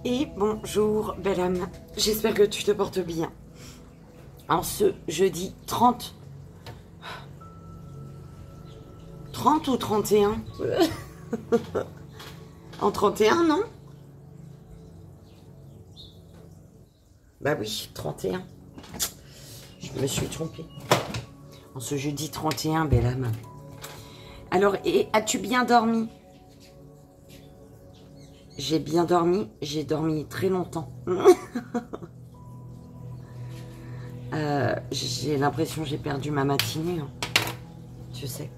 Et bonjour belle âme, j'espère que tu te portes bien. En ce jeudi 30 ou 31 En 31, non? Bah oui, 31. Je me suis trompée. En ce jeudi 31, belle âme. Alors, as-tu bien dormi? J'ai bien dormi, j'ai dormi très longtemps. J'ai l'impression que j'ai perdu ma matinée, hein. Tu sais.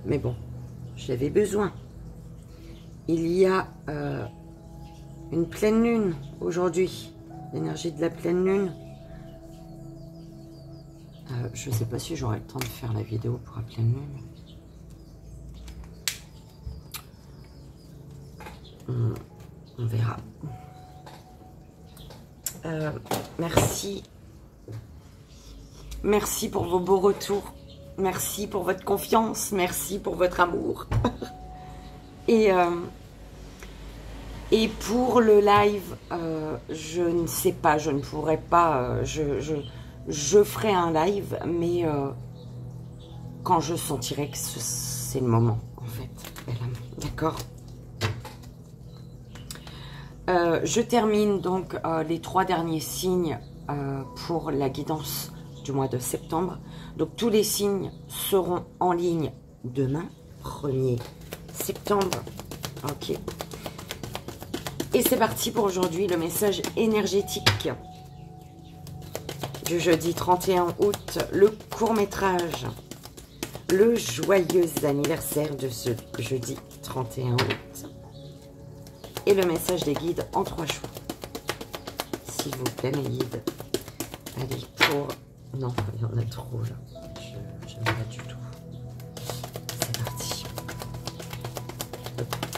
Mais bon, j'avais besoin. Il y a une pleine lune aujourd'hui. L'énergie de la pleine lune. Je ne sais pas si j'aurai le temps de faire la vidéo pour la pleine lune. On verra. Merci. Merci pour vos beaux retours. Merci pour votre confiance. Merci pour votre amour. Et pour le live, je ne sais pas, je ne pourrai pas. Je ferai un live, mais quand je sentirai que c'est le moment, en fait. D'accord ? Je termine donc les 3 derniers signes pour la guidance du mois de septembre. Donc tous les signes seront en ligne demain, 1er septembre. Ok. Et c'est parti pour aujourd'hui, le message énergétique du jeudi 31 août, le court-métrage, le joyeux anniversaire de ce jeudi 31 août. Et le message des guides en 3 choix. S'il vous plaît, mes guides. Allez, pour... Non, il y en a trop, là. Je n'aime pas du tout. C'est parti.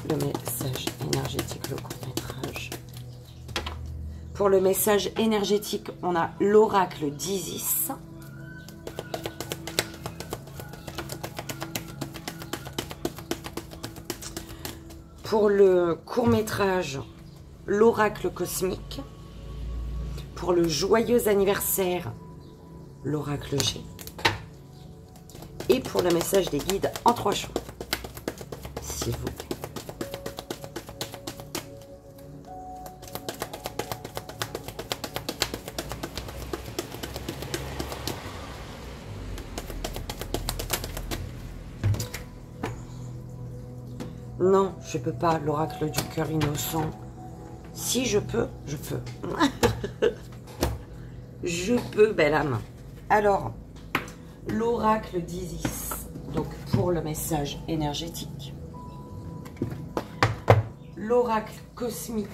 Le message énergétique, le court-métrage. Pour le message énergétique, on a l'oracle d'Isis. Pour le court-métrage, l'oracle cosmique. Pour le joyeux anniversaire, l'oracle G. Et pour le message des guides en 3 choix. S'il vous plaît. Non, je peux pas, l'oracle du cœur innocent. Si je peux, je peux. Je peux, belle âme. Alors, l'oracle d'Isis, donc pour le message énergétique. L'oracle cosmique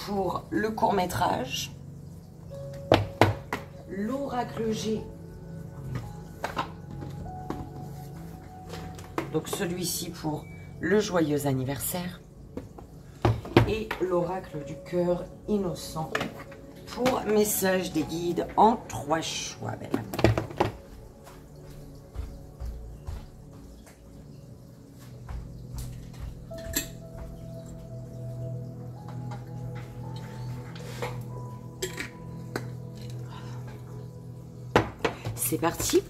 pour le court-métrage. L'oracle G. Donc celui-ci pour le joyeux anniversaire. Et l'oracle du cœur innocent pour message des guides en 3 choix. Belle. C'est parti.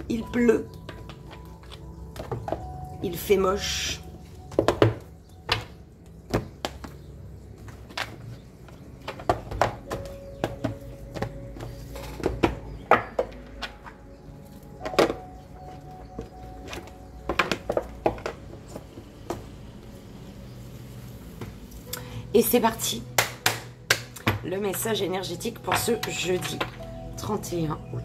Il pleut, il fait moche, et c'est parti, le message énergétique pour ce jeudi 31 août.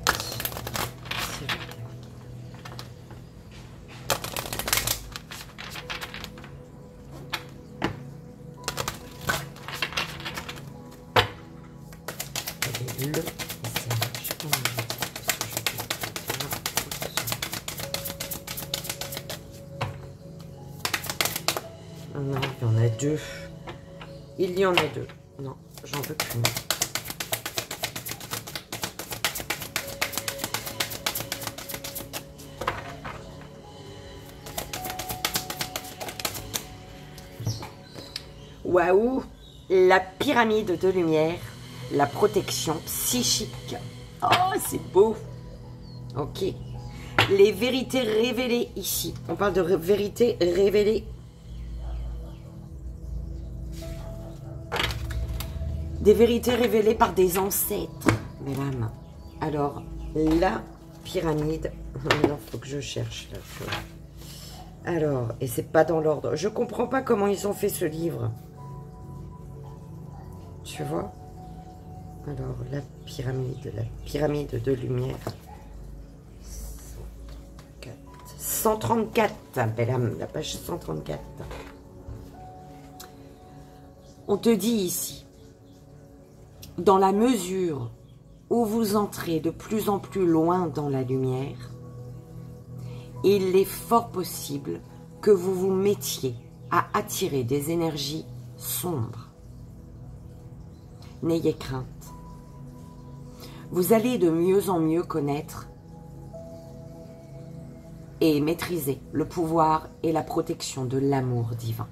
Non, il y en a deux. Il y en a deux. Non, j'en veux qu'une. Waouh! La pyramide de lumière, la protection psychique. Oh, c'est beau! Ok. Les vérités révélées ici. On parle de vérités révélées. Des vérités révélées par des ancêtres, mesdames. Alors, la pyramide. Il faut que je cherche. Là. Alors, et c'est pas dans l'ordre. Je comprends pas comment ils ont fait ce livre. Tu vois? Alors, la pyramide de lumière. 134, belle âme, la page 134. On te dit ici, dans la mesure où vous entrez de plus en plus loin dans la lumière, il est fort possible que vous vous mettiez à attirer des énergies sombres. N'ayez crainte. Vous allez de mieux en mieux connaître et maîtriser le pouvoir et la protection de l'amour divin.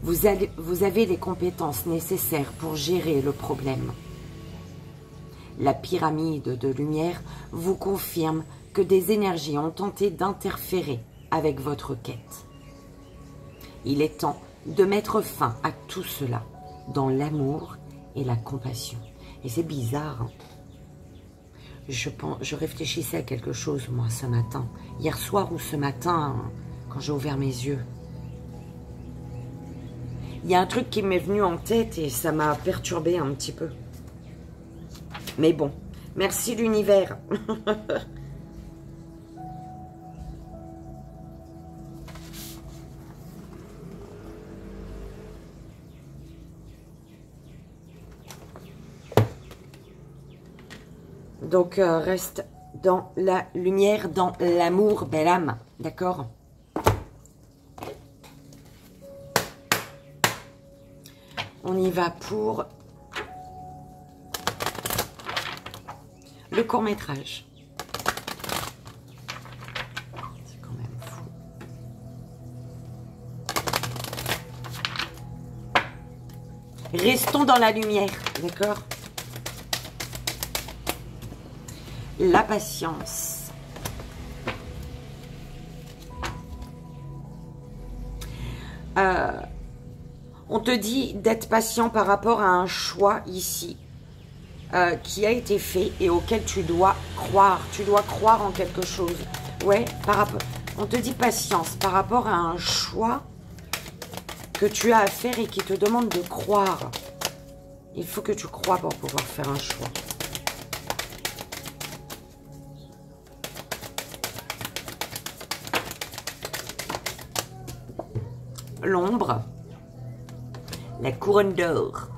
Vous avez les compétences nécessaires pour gérer le problème. La pyramide de lumière vous confirme que des énergies ont tenté d'interférer avec votre quête. Il est temps de mettre fin à tout cela dans l'amour et la compassion. Et c'est bizarre, hein? Je réfléchissais à quelque chose, moi, ce matin. Hier soir ou ce matin, quand j'ai ouvert mes yeux. Il y a un truc qui m'est venu en tête et ça m'a perturbé un petit peu. Mais bon, merci l'univers. Donc, reste dans la lumière, dans l'amour, belle âme. D'accord? On y va pour le court-métrage. C'est quand même fou. Restons dans la lumière, d'accord? La patience. On te dit d'être patient par rapport à un choix ici qui a été fait et auquel tu dois croire. Tu dois croire en quelque chose. Ouais, on te dit patience par rapport à un choix que tu as à faire et qui te demande de croire. Il faut que tu crois pour pouvoir faire un choix. L'ombre, la couronne d'or.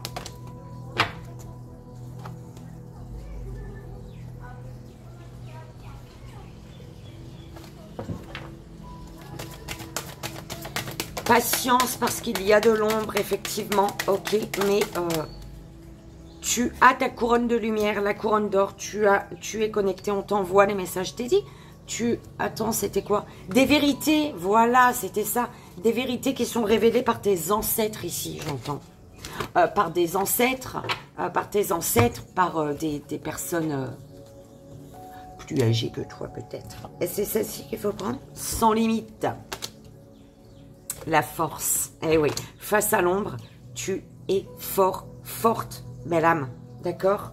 Patience parce qu'il y a de l'ombre, effectivement, ok, mais tu as ta couronne de lumière, la couronne d'or, tu es connecté, on t'envoie les messages, je t'ai dit. Attends, c'était quoi? Des vérités, voilà, c'était ça. Des vérités qui sont révélées par tes ancêtres ici, j'entends. Par des ancêtres, par tes ancêtres, par des personnes plus âgées que toi, peut-être. Et c'est celle-ci qu'il faut prendre? Sans limite. La force. Eh oui, face à l'ombre, tu es fort, forte, belle âme. D'accord?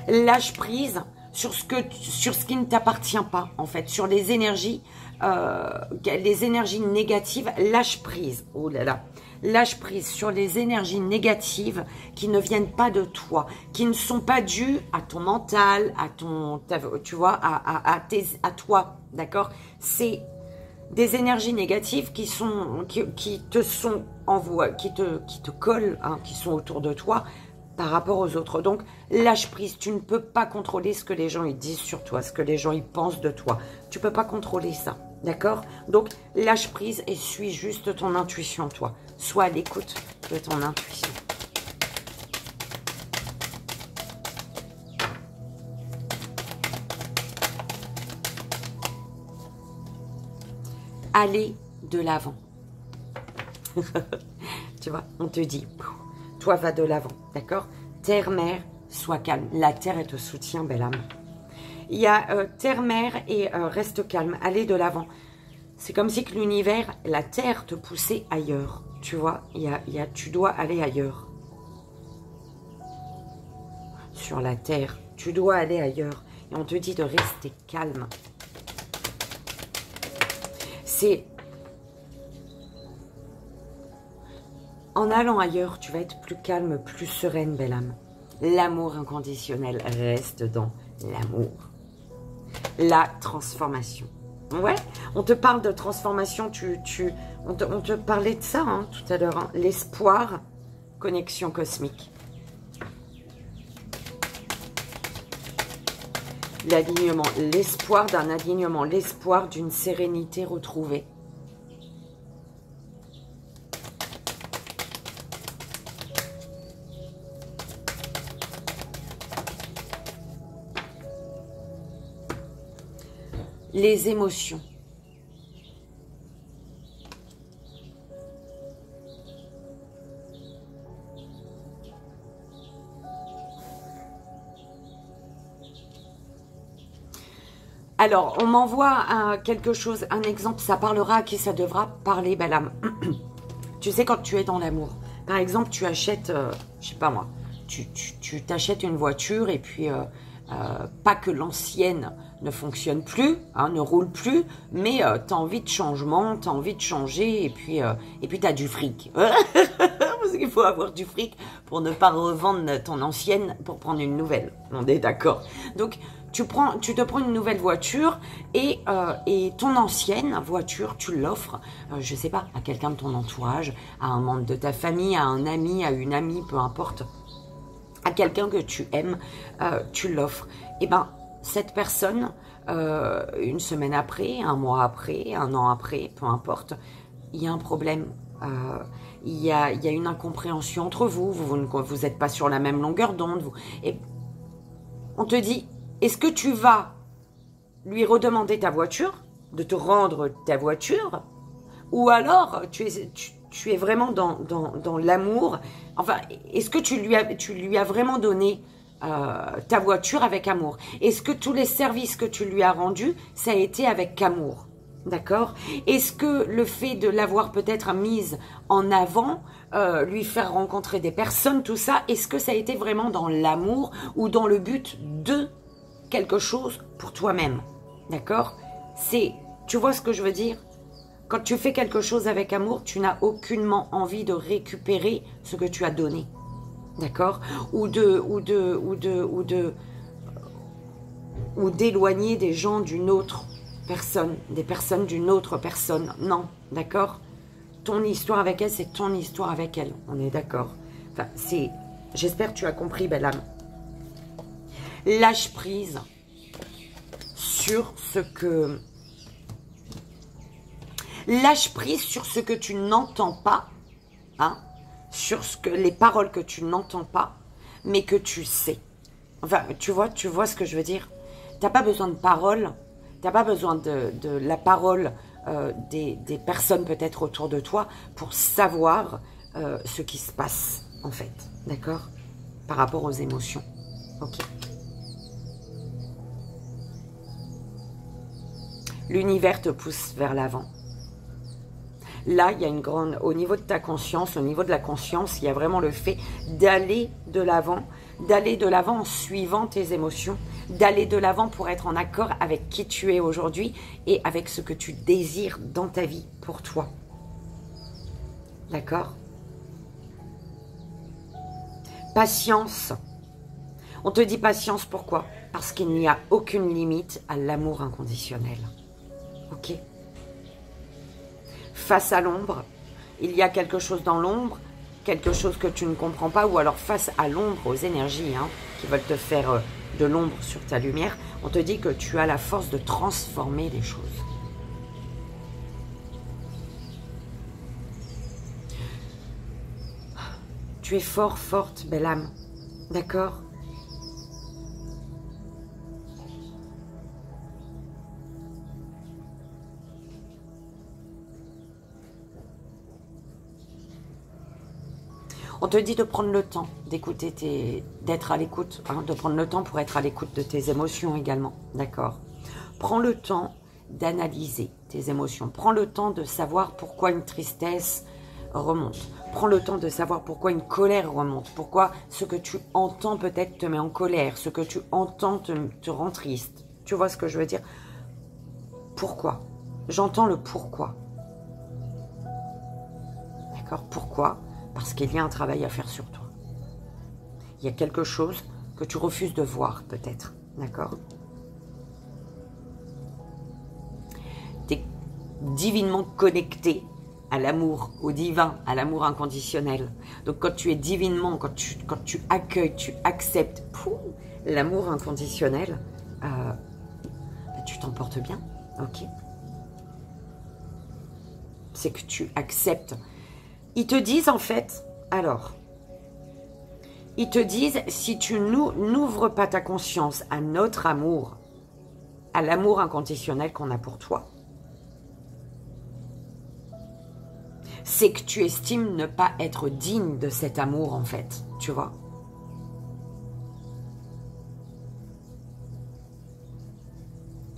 Lâche prise sur ce qui ne t'appartient pas, en fait, sur les énergies négatives, lâche prise. Oh là là, lâche prise sur les énergies négatives qui ne viennent pas de toi, qui ne sont pas dues à ton mental, à ton, tu vois, à toi, d'accord? C'est des énergies négatives qui te sont envoyées, qui te collent, hein, qui sont autour de toi, par rapport aux autres. Donc, lâche prise. Tu ne peux pas contrôler ce que les gens ils disent sur toi, ce que les gens ils pensent de toi. Tu ne peux pas contrôler ça. D'accord? Donc, lâche prise et suis juste ton intuition, toi. Sois à l'écoute de ton intuition. Allez de l'avant. Tu vois, on te dit, toi va de l'avant, d'accord? Terre, mer, sois calme. La terre, elle te soutient, belle âme. Il y a terre, mer et reste calme. Allez de l'avant. C'est comme si que l'univers, la terre te poussait ailleurs. Tu vois, tu dois aller ailleurs. Sur la terre, tu dois aller ailleurs. Et on te dit de rester calme. C'est... En allant ailleurs, tu vas être plus calme, plus sereine, belle âme. L'amour inconditionnel reste dans l'amour. La transformation. Ouais, on te parle de transformation, on te parlait de ça hein, tout à l'heure. Hein. L'espoir, connexion cosmique. L'alignement, l'espoir d'un alignement, l'espoir d'une sérénité retrouvée. Les émotions. Alors, on m'envoie quelque chose, un exemple, ça parlera à qui ça devra parler, belle âme. Tu sais, quand tu es dans l'amour, par exemple, tu achètes, je sais pas moi, tu t'achètes une voiture et puis, pas que l'ancienne ne fonctionne plus, hein, ne roule plus, mais tu as envie de changement, tu as envie de changer et puis tu as du fric. Parce qu'il faut avoir du fric pour ne pas revendre ton ancienne pour prendre une nouvelle. On est d'accord. Donc, tu te prends une nouvelle voiture et ton ancienne voiture, tu l'offres, je sais pas, à quelqu'un de ton entourage, à un membre de ta famille, à un ami, à une amie, peu importe, à quelqu'un que tu aimes, tu l'offres. Et ben, cette personne, une semaine après, un mois après, un an après, peu importe, il y a un problème. Il y a une incompréhension entre vous, vous n'êtes pas sur la même longueur d'onde. Et on te dit, est-ce que tu vas lui redemander ta voiture, de te rendre ta voiture, ou alors tu es vraiment dans l'amour. Enfin, est-ce que tu lui as vraiment donné ta voiture avec amour? Est-ce que tous les services que tu lui as rendus, ça a été avec amour? D'accord? Est-ce que le fait de l'avoir peut-être mise en avant, lui faire rencontrer des personnes, tout ça, est-ce que ça a été vraiment dans l'amour ou dans le but de quelque chose pour toi-même? D'accord? Tu vois ce que je veux dire? Quand tu fais quelque chose avec amour, tu n'as aucunement envie de récupérer ce que tu as donné. D'accord? Ou d'éloigner des gens d'une autre personne, des personnes d'une autre personne. Non, d'accord? Ton histoire avec elle, c'est ton histoire avec elle. On est d'accord? Enfin, j'espère que tu as compris, belle âme. Lâche prise sur ce que... Lâche prise sur ce que tu n'entends pas, hein, sur les paroles que tu n'entends pas, mais que tu sais. Enfin, tu vois ce que je veux dire? Tu n'as pas besoin de paroles, tu n'as pas besoin de la parole des personnes peut-être autour de toi pour savoir ce qui se passe, en fait, d'accord? Par rapport aux émotions. Ok. L'univers te pousse vers l'avant. Là, il y a une grande... Au niveau de ta conscience, au niveau de la conscience, il y a vraiment le fait d'aller de l'avant en suivant tes émotions, d'aller de l'avant pour être en accord avec qui tu es aujourd'hui et avec ce que tu désires dans ta vie pour toi. D'accord? Patience. On te dit patience, pourquoi? Parce qu'il n'y a aucune limite à l'amour inconditionnel. Ok? Face à l'ombre, il y a quelque chose dans l'ombre, quelque chose que tu ne comprends pas, ou alors face à l'ombre, aux énergies hein, qui veulent te faire de l'ombre sur ta lumière, on te dit que tu as la force de transformer les choses. Tu es fort, forte, belle âme. D'accord? On te dit de prendre le temps d'écouter, d'être à l'écoute, hein, de prendre le temps pour être à l'écoute de tes émotions également, d'accord? Prends le temps d'analyser tes émotions. Prends le temps de savoir pourquoi une tristesse remonte. Prends le temps de savoir pourquoi une colère remonte. Pourquoi ce que tu entends peut-être te met en colère. Ce que tu entends te rend triste. Tu vois ce que je veux dire? Pourquoi? J'entends le pourquoi. D'accord? Pourquoi? Parce qu'il y a un travail à faire sur toi. Il y a quelque chose que tu refuses de voir peut-être. D'accord? Tu es divinement connecté à l'amour, au divin, à l'amour inconditionnel. Donc quand tu es divinement, quand tu accueilles, tu acceptes l'amour inconditionnel, tu t'en portes bien, ok? C'est que tu acceptes. Ils te disent en fait, alors, ils te disent, si tu n'ouvres pas ta conscience à notre amour, à l'amour inconditionnel qu'on a pour toi, c'est que tu estimes ne pas être digne de cet amour en fait, tu vois.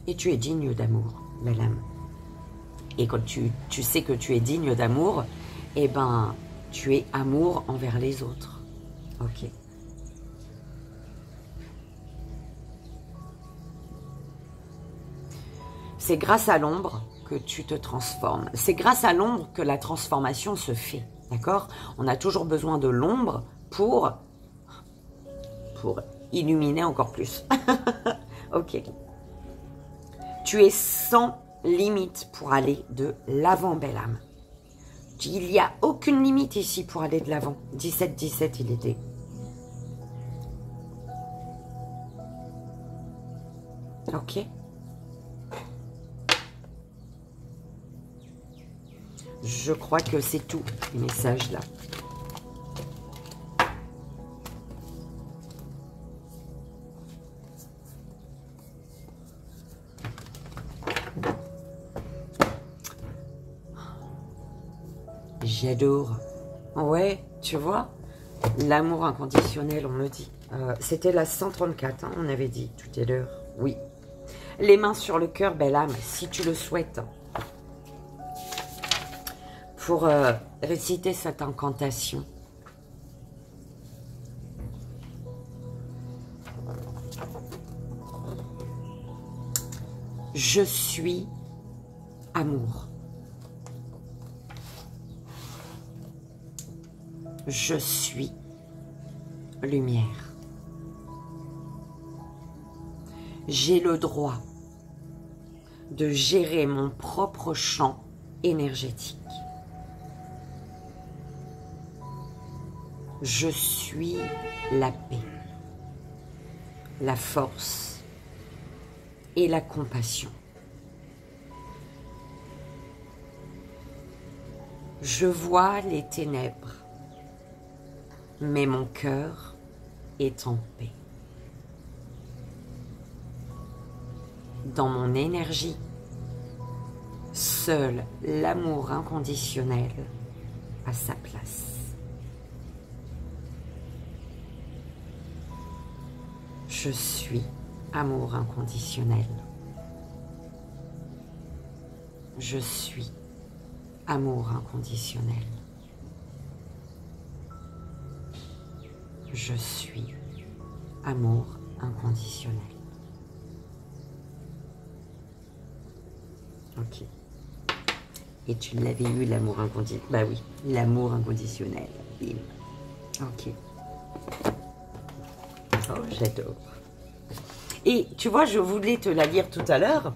Et tu es digne d'amour, belle âme. Et quand tu sais que tu es digne d'amour, eh ben, tu es amour envers les autres. Ok. C'est grâce à l'ombre que tu te transformes. C'est grâce à l'ombre que la transformation se fait. D'accord? On a toujours besoin de l'ombre pour illuminer encore plus. Ok. Tu es sans limite pour aller de l'avant, belle âme. Il n'y a aucune limite ici pour aller de l'avant. 17-17, il était. Ok. Je crois que c'est tout, les messages là. J'adore. Ouais, tu vois, l'amour inconditionnel, on me dit. C'était la 134, hein, on avait dit tout à l'heure. Oui. Les mains sur le cœur, belle âme, si tu le souhaites. Pour réciter cette incantation. Je suis amour. Je suis lumière. J'ai le droit de gérer mon propre champ énergétique. Je suis la paix, la force et la compassion. Je vois les ténèbres, mais mon cœur est en paix. Dans mon énergie, seul l'amour inconditionnel a sa place. Je suis amour inconditionnel. Je suis amour inconditionnel. Je suis amour inconditionnel. Ok. Et tu l'avais eu, l'amour inconditionnel. Bah oui, l'amour inconditionnel. Bim. Ok. Oh, j'adore. Et tu vois, je voulais te la lire tout à l'heure.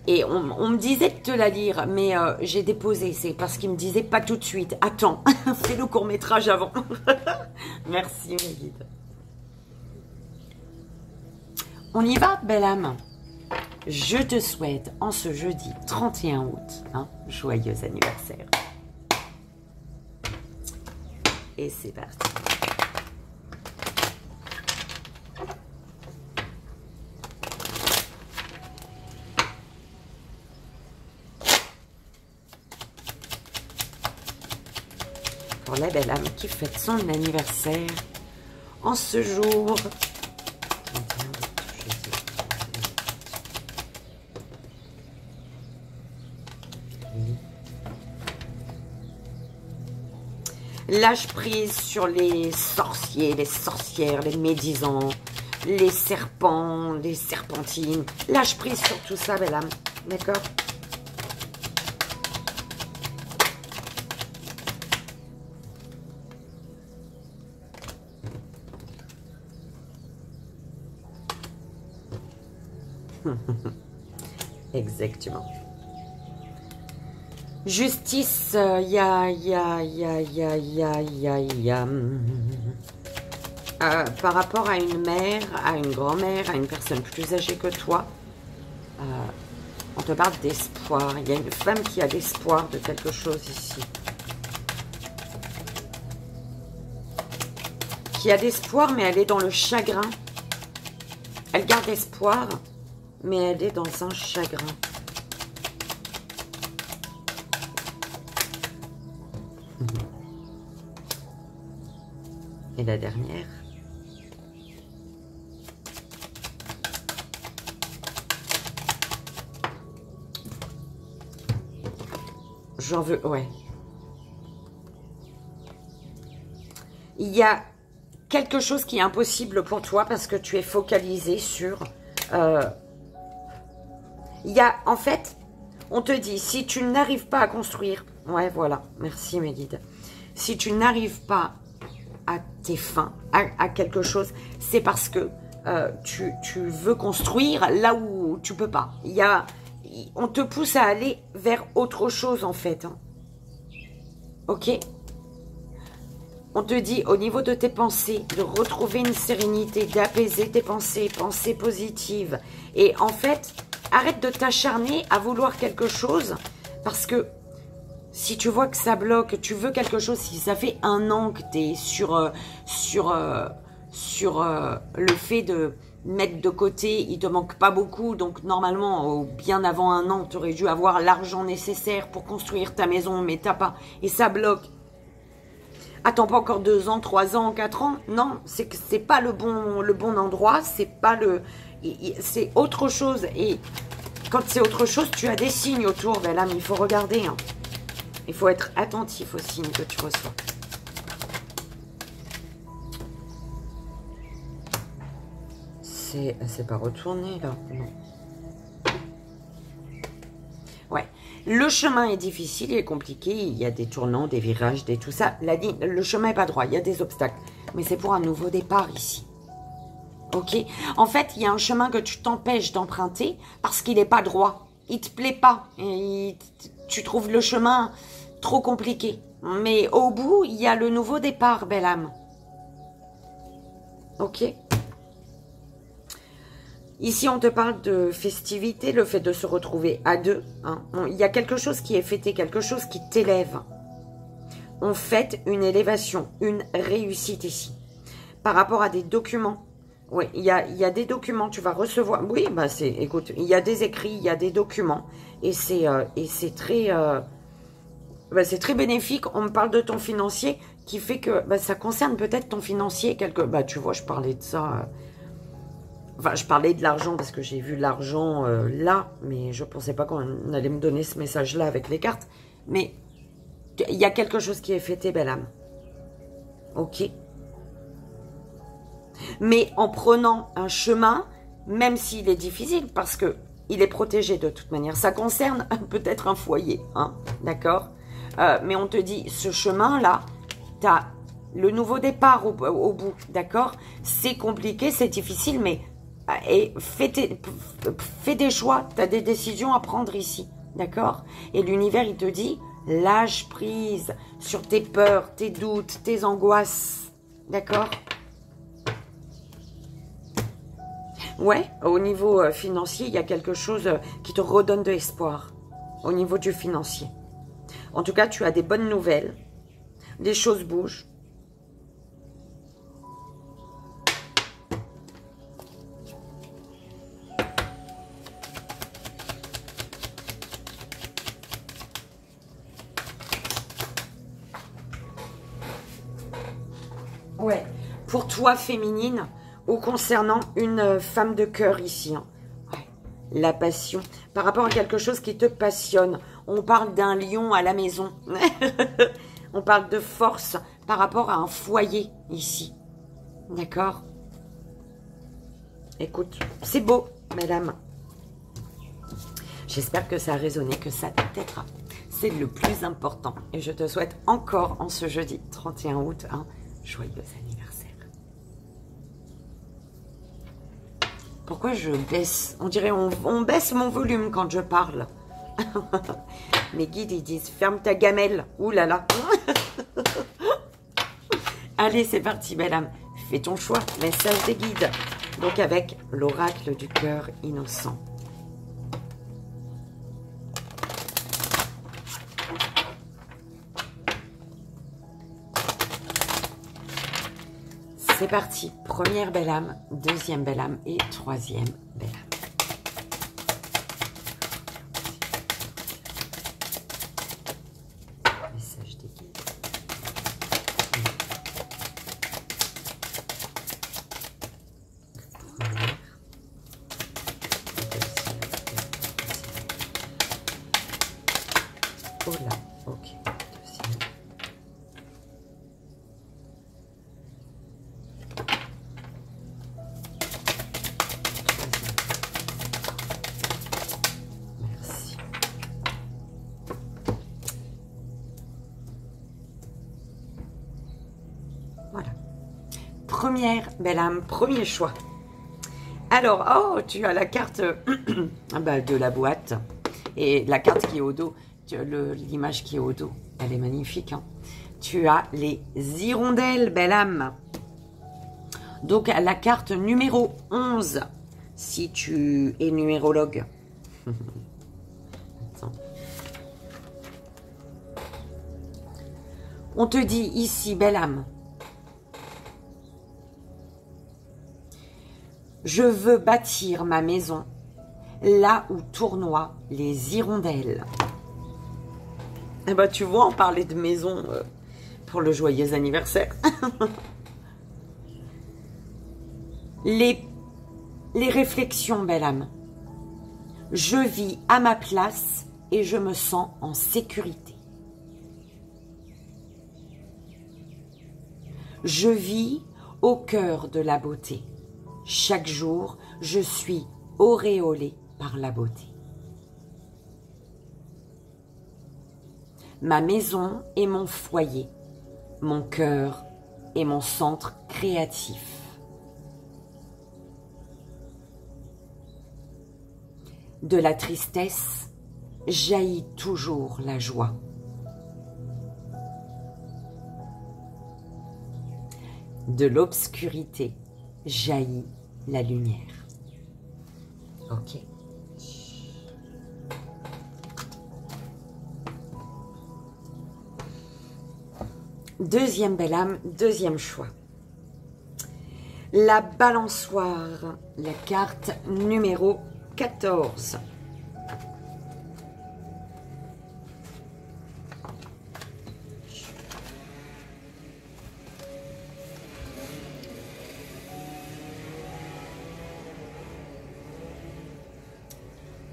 Et on me disait de te la lire, mais j'ai déposé. C'est parce qu'il me disait pas tout de suite. Attends, fais le court-métrage avant. Merci, mes guides. On y va, belle âme. Je te souhaite, en ce jeudi 31 août, joyeux anniversaire. Et c'est parti. Pour la belle âme qui fête son anniversaire en ce jour. Lâche prise sur les sorciers, les sorcières, les médisants, les serpents, les serpentines. Lâche prise sur tout ça, belle âme. D'accord? Exactement. Justice, par rapport à une mère, à une grand-mère, à une personne plus âgée que toi, on te parle d'espoir. Il y a une femme qui a l'espoir de quelque chose ici. Qui a l'espoir, mais elle est dans le chagrin. Elle garde espoir, mais elle est dans un chagrin. Et la dernière. J'en veux, ouais. Il y a quelque chose qui est impossible pour toi parce que tu es focalisé sur... il y a, en fait, on te dit, si tu n'arrives pas à construire... Ouais, voilà, merci mes guides. Si tu n'arrives pas à tes fins, à quelque chose, c'est parce que tu veux construire là où tu peux pas. On te pousse à aller vers autre chose en fait. Hein. Ok? On te dit au niveau de tes pensées, de retrouver une sérénité, d'apaiser tes pensées, pensées positives. Et en fait, arrête de t'acharner à vouloir quelque chose parce que si tu vois que ça bloque, tu veux quelque chose, si ça fait 1 an que tu es sur le fait de mettre de côté, il te manque pas beaucoup, donc normalement, bien avant 1 an, tu aurais dû avoir l'argent nécessaire pour construire ta maison, mais t'as pas, et ça bloque. Attends pas encore 2 ans, 3 ans, 4 ans, non, c'est que c'est pas le bon endroit, c'est pas c'est autre chose, et quand c'est autre chose, tu as des signes autour, ben là, mais il faut regarder, hein. Il faut être attentif aux signes que tu reçois. C'est pas retourné, là. Non. Ouais. Le chemin est difficile, il est compliqué. Il y a des tournants, des virages, des tout ça. Le chemin n'est pas droit, il y a des obstacles. Mais c'est pour un nouveau départ ici. Ok? En fait, il y a un chemin que tu t'empêches d'emprunter parce qu'il n'est pas droit. Il te plaît pas. Tu trouves le chemin trop compliqué. Mais au bout, il y a le nouveau départ, belle âme. Ok? Ici, on te parle de festivité, le fait de se retrouver à 2. Hein. Il y a quelque chose qui est fêté, quelque chose qui t'élève. On fête une élévation, une réussite ici. Par rapport à des documents. Oui, il y a des documents, tu vas recevoir. Oui, bah écoute, il y a des écrits, il y a des documents. Et c'est très... c'est très bénéfique. On me parle de ton financier qui fait que ça concerne peut-être ton financier. Tu vois, je parlais de ça... Enfin, je parlais de l'argent parce que j'ai vu l'argent là, mais je ne pensais pas qu'on allait me donner ce message-là avec les cartes. Mais il y a quelque chose qui est fêté, belle âme. Ok. Mais en prenant un chemin, même s'il est difficile, parce que il est protégé de toute manière. Ça concerne peut-être un foyer, hein, d'accord? Mais on te dit, ce chemin-là, tu as le nouveau départ au bout, d'accord? C'est compliqué, c'est difficile, mais... Et fais des choix, tu as des décisions à prendre ici, d'accord? Et l'univers, il te dit, lâche prise sur tes peurs, tes doutes, tes angoisses, d'accord? Ouais, au niveau financier, il y a quelque chose qui te redonne de l'espoir, au niveau du financier. En tout cas, tu as des bonnes nouvelles, les choses bougent, pour toi féminine ou concernant une femme de cœur ici. Hein. Ouais. La passion. Par rapport à quelque chose qui te passionne. On parle d'un lion à la maison. On parle de force par rapport à un foyer ici. D'accord? Écoute, c'est beau, mesdames. J'espère que ça a résonné, que ça t'aidera. C'est le plus important. Et je te souhaite encore en ce jeudi 31 août un joyeux anniversaire. Pourquoi je baisse? On dirait on baisse mon volume quand je parle. Mes guides, ils disent ferme ta gamelle. Ouh là là. Allez, c'est parti, belle âme. Fais ton choix. Message des guides. Donc avec l'oracle du cœur innocent. C'est parti. Première belle âme, deuxième belle âme et troisième belle âme. Message des guides. Oh là, ok. Deuxième. Merci. Voilà. Première belle âme, premier choix. Alors, oh, tu as la carte de la boîte et la carte qui est au dos. L'image qui est au dos, elle est magnifique. Hein. Tu as les hirondelles, belle âme. Donc, la carte numéro 11, si tu es numérologue. Attends. On te dit ici, belle âme, je veux bâtir ma maison là où tournoient les hirondelles. Eh ben, tu vois, on parlait de maison pour le joyeux anniversaire. les réflexions, belle âme. Je vis à ma place et je me sens en sécurité. Je vis au cœur de la beauté. Chaque jour, je suis auréolée par la beauté. Ma maison est mon foyer, mon cœur est mon centre créatif. De la tristesse jaillit toujours la joie. De l'obscurité jaillit la lumière. Ok. Deuxième belle âme, deuxième choix. La balançoire, la carte numéro 14.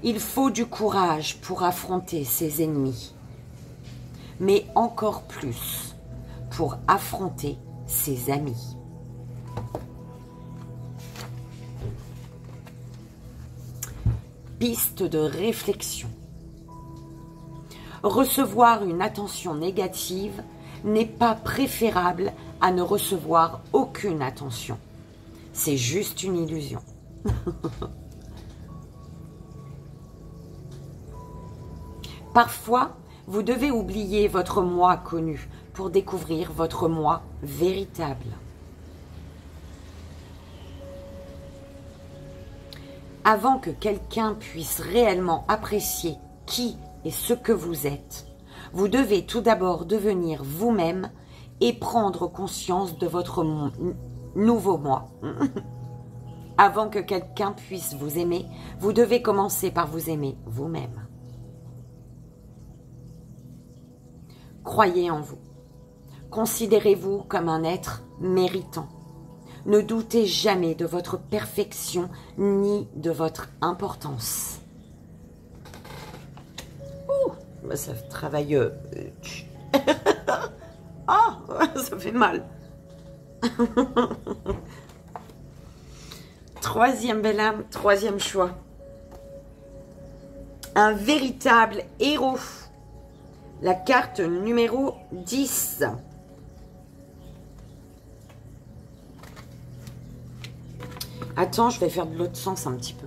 Il faut du courage pour affronter ses ennemis, mais encore plus pour affronter ses amis. Piste de réflexion. Recevoir une attention négative n'est pas préférable à ne recevoir aucune attention. C'est juste une illusion. Parfois, vous devez oublier votre moi connu pour découvrir votre moi véritable. Avant que quelqu'un puisse réellement apprécier qui et ce que vous êtes, vous devez tout d'abord devenir vous-même et prendre conscience de votre nouveau moi. Avant que quelqu'un puisse vous aimer, vous devez commencer par vous aimer vous-même. Croyez en vous. Considérez-vous comme un être méritant. Ne doutez jamais de votre perfection ni de votre importance. Ouh, ça travaille... Ah, ça fait mal. Troisième belle âme, troisième choix. Un véritable héros. La carte numéro 10. Attends, je vais faire de l'autre sens un petit peu.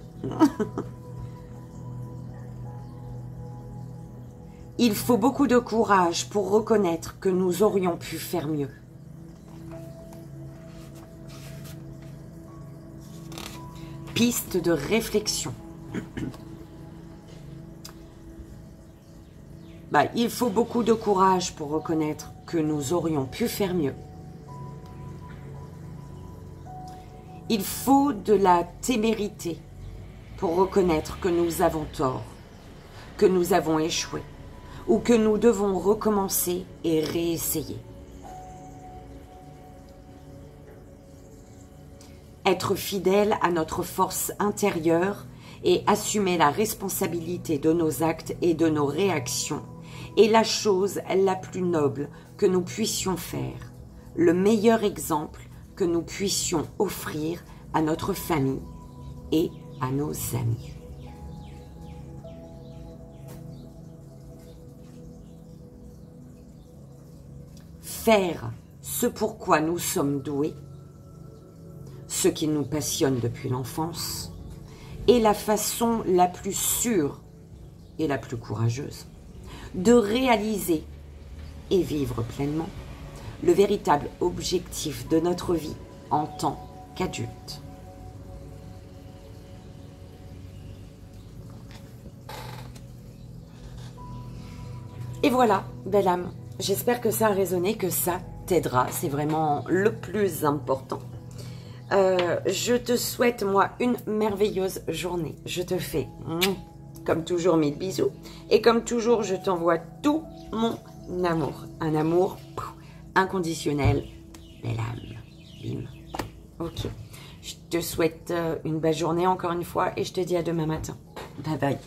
Il faut beaucoup de courage pour reconnaître que nous aurions pu faire mieux. Piste de réflexion. Il faut beaucoup de courage pour reconnaître que nous aurions pu faire mieux. Il faut de la témérité pour reconnaître que nous avons tort, que nous avons échoué, ou que nous devons recommencer et réessayer. Être fidèle à notre force intérieure et assumer la responsabilité de nos actes et de nos réactions est la chose la plus noble que nous puissions faire, le meilleur exemple que nous puissions offrir à notre famille et à nos amis. Faire ce pourquoi nous sommes doués, ce qui nous passionne depuis l'enfance, est la façon la plus sûre et la plus courageuse de réaliser et vivre pleinement le véritable objectif de notre vie en tant qu'adulte. Et voilà, belle âme, j'espère que ça a résonné, que ça t'aidera, c'est vraiment le plus important. Je te souhaite, moi, une merveilleuse journée. Je te fais, comme toujours, 1000 bisous. Et comme toujours, je t'envoie tout mon amour. Un amour inconditionnel. Belle âme. Bim. Ok. Je te souhaite une belle journée encore une fois et je te dis à demain matin. Bye bye.